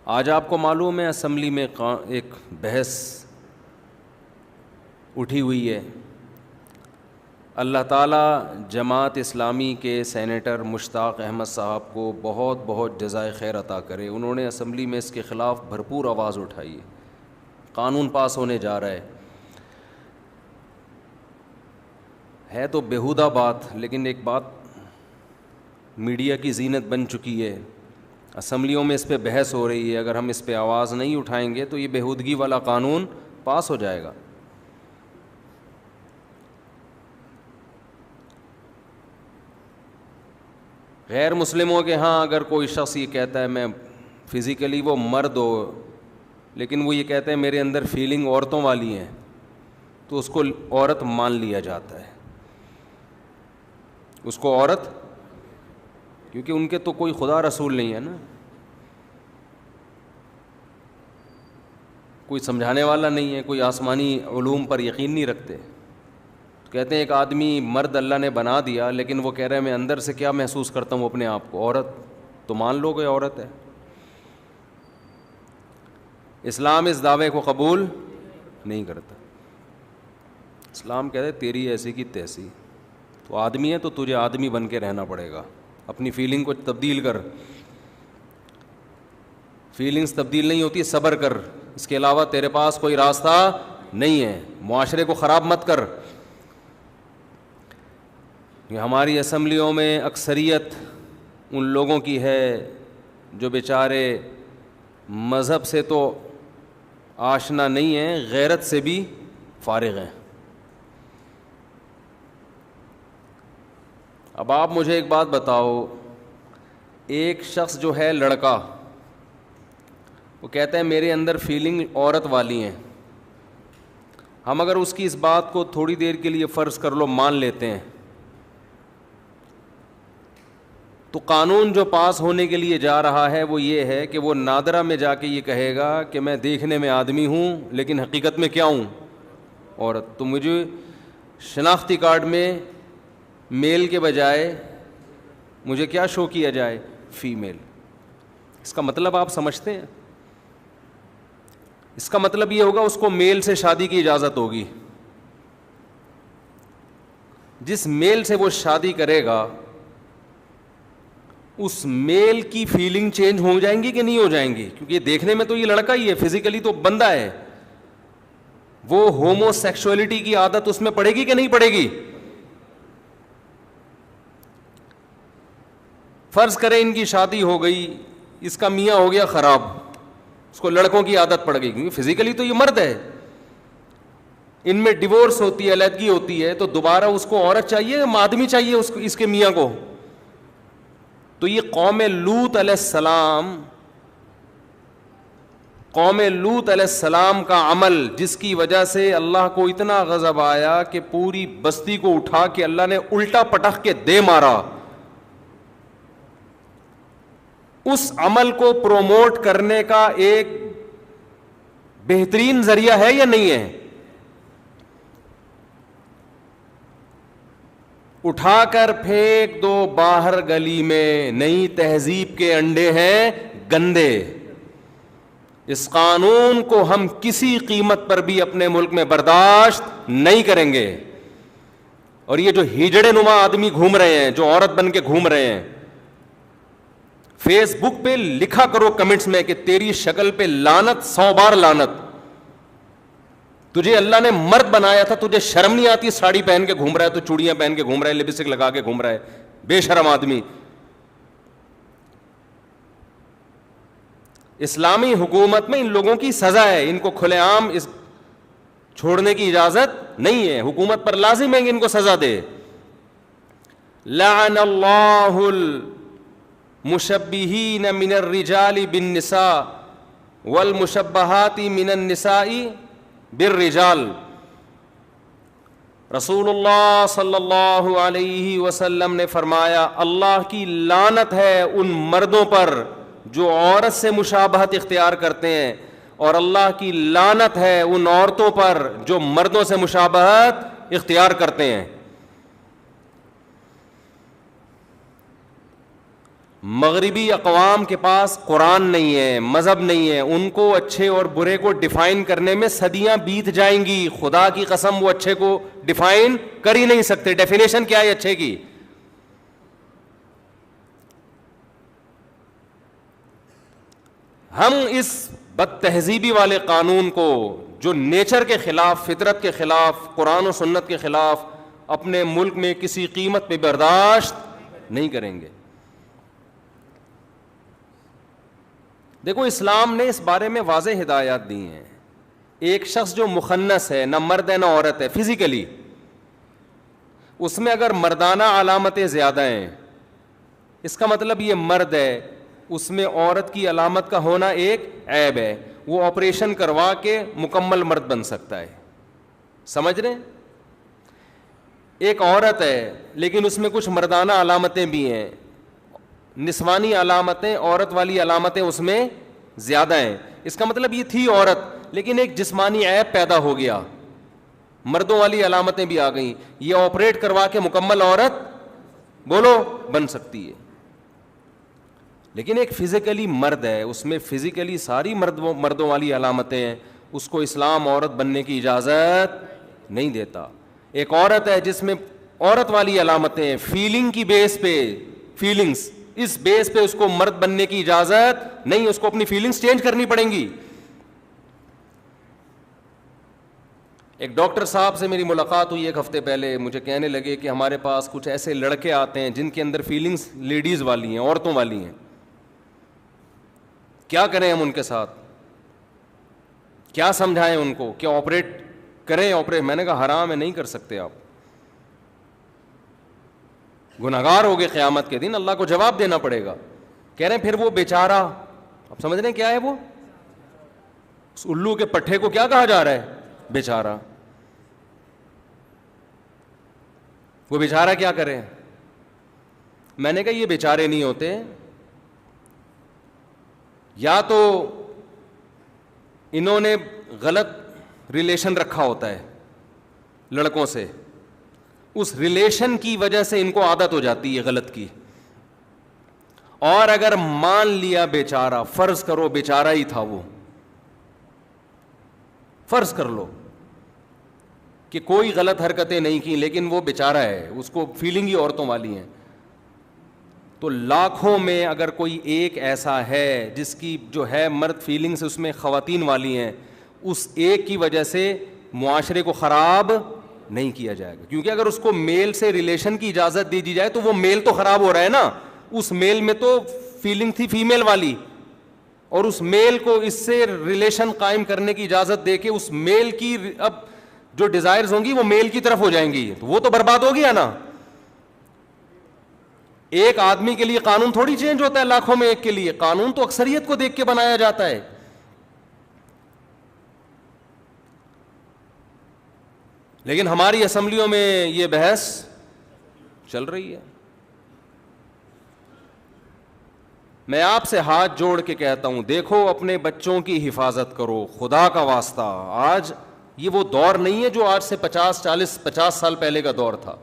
آج آپ کو معلوم ہے اسمبلی میں ایک بحث اٹھی ہوئی ہے. اللہ تعالیٰ جماعت اسلامی کے سینیٹر مشتاق احمد صاحب کو بہت بہت جزائے خیر عطا کرے. انہوں نے اسمبلی میں اس کے خلاف بھرپور آواز اٹھائی ہے. قانون پاس ہونے جا رہا ہے تو بیہودہ بات, لیکن ایک بات میڈیا کی زینت بن چکی ہے. اسمبلیوں میں اس پہ بحث ہو رہی ہے, اگر ہم اس پہ آواز نہیں اٹھائیں گے تو یہ بیہودگی والا قانون پاس ہو جائے گا. غیر مسلموں کے ہاں اگر کوئی شخص یہ کہتا ہے میں فزیکلی وہ مرد ہو, لیکن وہ یہ کہتے ہیں میرے اندر فیلنگ عورتوں والی ہیں, تو اس کو عورت مان لیا جاتا ہے. اس کو عورت, کیونکہ ان کے تو کوئی خدا رسول نہیں ہے نا, کوئی سمجھانے والا نہیں ہے, کوئی آسمانی علوم پر یقین نہیں رکھتے. کہتے ہیں ایک آدمی مرد اللہ نے بنا دیا, لیکن وہ کہہ رہے ہیں میں اندر سے کیا محسوس کرتا ہوں اپنے آپ کو عورت, تو مان لو کہ عورت ہے. اسلام اس دعوے کو قبول نہیں کرتا. اسلام کہتے ہیں تیری ایسی کی تیسی, تو آدمی ہے تو تجھے آدمی بن کے رہنا پڑے گا. اپنی فیلنگ کو تبدیل کر, فیلنگز تبدیل نہیں ہوتی, صبر کر, اس کے علاوہ تیرے پاس کوئی راستہ نہیں ہے. معاشرے کو خراب مت کر. ہماری اسمبلیوں میں اکثریت ان لوگوں کی ہے جو بیچارے مذہب سے تو آشنا نہیں ہیں, غیرت سے بھی فارغ ہیں. اب آپ مجھے ایک بات بتاؤ, ایک شخص جو ہے لڑکا, وہ کہتا ہے میرے اندر فیلنگ عورت والی ہیں. ہم اگر اس کی اس بات کو تھوڑی دیر کے لیے فرض کر لو مان لیتے ہیں, تو قانون جو پاس ہونے کے لیے جا رہا ہے وہ یہ ہے کہ وہ نادرہ میں جا کے یہ کہے گا کہ میں دیکھنے میں آدمی ہوں لیکن حقیقت میں کیا ہوں, عورت. تو مجھے شناختی کارڈ میں میل کے بجائے مجھے کیا شو کیا جائے, فیمیل. اس کا مطلب آپ سمجھتے ہیں؟ اس کا مطلب یہ ہوگا اس کو میل سے شادی کی اجازت ہوگی. جس میل سے وہ شادی کرے گا اس میل کی فیلنگ چینج ہو جائیں گی کہ نہیں ہو جائیں گی, کیونکہ دیکھنے میں تو یہ لڑکا ہی ہے, فزیکلی تو بندہ ہے. وہ ہومو سیکشولیٹی کی عادت اس میں پڑے گی کہ نہیں پڑے گی؟ فرض کریں ان کی شادی ہو گئی, اس کا میاں ہو گیا خراب, اس کو لڑکوں کی عادت پڑ گئی, کیونکہ فزیکلی تو یہ مرد ہے. ان میں ڈیورس ہوتی ہے, علیحدگی ہوتی ہے, تو دوبارہ اس کو عورت چاہیے یا آدمی چاہیے اس کے میاں کو؟ تو یہ قوم لوط علیہ السلام کا عمل, جس کی وجہ سے اللہ کو اتنا غضب آیا کہ پوری بستی کو اٹھا کے اللہ نے الٹا پٹخ کے دے مارا, اس عمل کو پروموٹ کرنے کا ایک بہترین ذریعہ ہے یا نہیں ہے؟ اٹھا کر پھینک دو باہر گلی میں, نئی تہذیب کے انڈے ہیں گندے. اس قانون کو ہم کسی قیمت پر بھی اپنے ملک میں برداشت نہیں کریں گے. اور یہ جو ہجڑے نما آدمی گھوم رہے ہیں, جو عورت بن کے گھوم رہے ہیں, فیس بک پہ لکھا کرو کمنٹس میں کہ تیری شکل پہ لعنت, 100 بار لعنت. تجھے اللہ نے مرد بنایا تھا, تجھے شرم نہیں آتی؟ ساڑی پہن کے گھوم رہا ہے, تو چوڑیاں پہن کے گھوم رہا ہے, لپسٹک لگا کے گھوم رہا ہے, بے شرم آدمی. اسلامی حکومت میں ان لوگوں کی سزا ہے, ان کو کھلے عام چھوڑنے کی اجازت نہیں ہے. حکومت پر لازم ہے کہ ان کو سزا دے. لعن اللہ المشبہین من الرجال بالنساء والمشبہات من النساء بالرجال. رسول اللہ صلی اللہ علیہ وسلم نے فرمایا اللہ کی لعنت ہے ان مردوں پر جو عورت سے مشابہت اختیار کرتے ہیں, اور اللہ کی لعنت ہے ان عورتوں پر جو مردوں سے مشابہت اختیار کرتے ہیں. مغربی اقوام کے پاس قرآن نہیں ہے، مذہب نہیں ہے، ان کو اچھے اور برے کو ڈیفائن کرنے میں صدیاں بیت جائیں گی. خدا کی قسم وہ اچھے کو ڈیفائن کر ہی نہیں سکتے. ڈیفینیشن کیا ہے اچھے کی؟ ہم اس بد تہذیبی والے قانون کو جو نیچر کے خلاف، فطرت کے خلاف، قرآن و سنت کے خلاف، اپنے ملک میں کسی قیمت پہ برداشت نہیں کریں گے. دیکھو اسلام نے اس بارے میں واضح ہدایات دی ہیں. ایک شخص جو مخنث ہے، نہ مرد ہے نہ عورت ہے فزیکلی، اس میں اگر مردانہ علامتیں زیادہ ہیں، اس کا مطلب یہ مرد ہے، اس میں عورت کی علامت کا ہونا ایک عیب ہے. وہ آپریشن کروا کے مکمل مرد بن سکتا ہے. سمجھ رہے ہیں؟ ایک عورت ہے لیکن اس میں کچھ مردانہ علامتیں بھی ہیں، نسوانی علامتیں، عورت والی علامتیں اس میں زیادہ ہیں. اس کا مطلب یہ تھی عورت لیکن ایک جسمانی عیب پیدا ہو گیا، مردوں والی علامتیں بھی آ گئیں، یہ آپریٹ کروا کے مکمل عورت بولو بن سکتی ہے. لیکن ایک فزیکلی مرد ہے، اس میں فزیکلی ساری مردوں والی علامتیں ہیں، اس کو اسلام عورت بننے کی اجازت نہیں دیتا. ایک عورت ہے جس میں عورت والی علامتیں ہیں، فیلنگ کی بیس پہ، فیلنگز، اس بیس پہ اس کو مرد بننے کی اجازت نہیں، اس کو اپنی فیلنگز چینج کرنی پڑیں گی. ایک ڈاکٹر صاحب سے میری ملاقات ہوئی ایک ہفتے پہلے، مجھے کہنے لگے کہ ہمارے پاس کچھ ایسے لڑکے آتے ہیں جن کے اندر فیلنگز لیڈیز والی ہیں، عورتوں والی ہیں، کیا کریں ہم ان کے ساتھ، کیا سمجھائیں ان کو، کیا آپریٹ کریں؟ آپریٹ، میں نے کہا حرام ہے، نہیں کر سکتے آپ، گنہگار ہوگے قیامت کے دن، اللہ کو جواب دینا پڑے گا. کہہ رہے ہیں پھر وہ بیچارہ، آپ سمجھ رہے ہیں کیا ہے وہ؟ اس الو کے پٹھے کو کیا کہا جا رہا ہے؟ بیچارہ. وہ بیچارہ کیا کرے؟ میں نے کہا یہ بیچارے نہیں ہوتے، یا تو انہوں نے غلط ریلیشن رکھا ہوتا ہے لڑکوں سے، اس ریلیشن کی وجہ سے ان کو عادت ہو جاتی ہے غلط کی. اور اگر مان لیا بیچارہ، فرض کرو بیچارہ ہی تھا وہ، فرض کر لو کہ کوئی غلط حرکتیں نہیں کی لیکن وہ بیچارہ ہے، اس کو فیلنگ ہی عورتوں والی ہیں، تو لاکھوں میں اگر کوئی ایک ایسا ہے جس کی جو ہے مرد فیلنگز اس میں خواتین والی ہیں، اس ایک کی وجہ سے معاشرے کو خراب نہیں کیا جائے گا. کیونکہ اگر اس کو میل سے ریلیشن کی اجازت دی جائے تو وہ میل تو خراب ہو رہا ہے نا، اس میل میں تو فیلنگ تھی فیمیل والی، اور اس میل کو اس سے ریلیشن قائم کرنے کی اجازت دے کے اس میل کی اب جو ڈیزائرز ہوں گی وہ میل کی طرف ہو جائیں گی، تو وہ تو برباد ہو گیا نا. ایک آدمی کے لیے قانون تھوڑی چینج ہوتا ہے لاکھوں میں ایک کے لیے، قانون تو اکثریت کو دیکھ کے بنایا جاتا ہے. لیکن ہماری اسمبلیوں میں یہ بحث چل رہی ہے. میں آپ سے ہاتھ جوڑ کے کہتا ہوں، دیکھو اپنے بچوں کی حفاظت کرو خدا کا واسطہ. آج یہ وہ دور نہیں ہے جو آج سے 50 40 50 سال پہلے کا دور تھا.